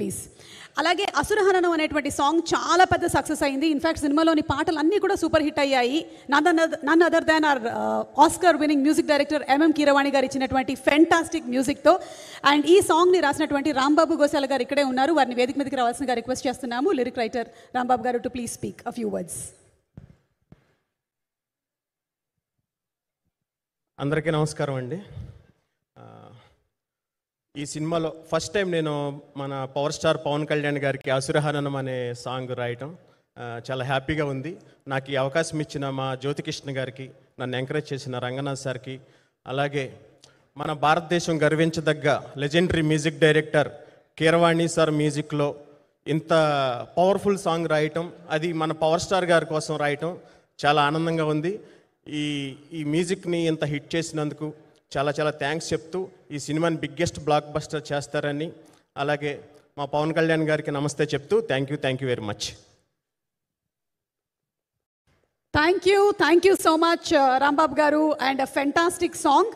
Please. అలాగే అసురహననం అనేటువంటి song చాలా పెద్ద సక్సెస్ అయింది. ఇన్ఫ్యాక్ట్ సినిమాలోని పాటలు అన్నీ కూడా సూపర్ హిట్ అయ్యాయి. None other than our Oscar winning music director MM Keeravani గారు ఇచ్చినటువంటి ఫెంటాస్టిక్ మ్యూజిక్తో. అండ్ ఈ సాంగ్ని రాసినటువంటి రాంబాబు గోశాల గారు ఇక్కడే ఉన్నారు. వారిని వేదిక మీదకి రావాల్సిందిగా రిక్వెస్ట్ చేస్తున్నాము. లిరిక్ రైటర్ రాంబాబు గారు to please speak a few words. అందరికీ నమస్కారం అండి. ఈ సినిమాలో ఫస్ట్ టైం నేను మన పవర్ స్టార్ పవన్ కళ్యాణ్ గారికి అసురహననం అనే సాంగ్ రాయటం చాలా హ్యాపీగా ఉంది. నాకు ఈ అవకాశం ఇచ్చిన మా జ్యోతికృష్ణ గారికి, నన్ను ఎంకరేజ్ చేసిన రంగనాథ్ సార్కి, అలాగే మన భారతదేశం గర్వించదగ్గ legendary music director Keeravani sir మ్యూజిక్లో ఇంత పవర్ఫుల్ సాంగ్ రాయటం, అది మన పవర్ స్టార్ గారి కోసం రాయటం చాలా ఆనందంగా ఉంది. ఈ మ్యూజిక్ని ఇంత హిట్ చేసినందుకు చాలా చాలా థ్యాంక్స్ చెప్తూ ఈ సినిమాని బిగ్గెస్ట్ బ్లాక్ బస్టర్ చేస్తారని, అలాగే మా పవన్ కళ్యాణ్ గారికి నమస్తే చెప్తూ thank you very much. Thank you so much Rambabu garu. And a fantastic song.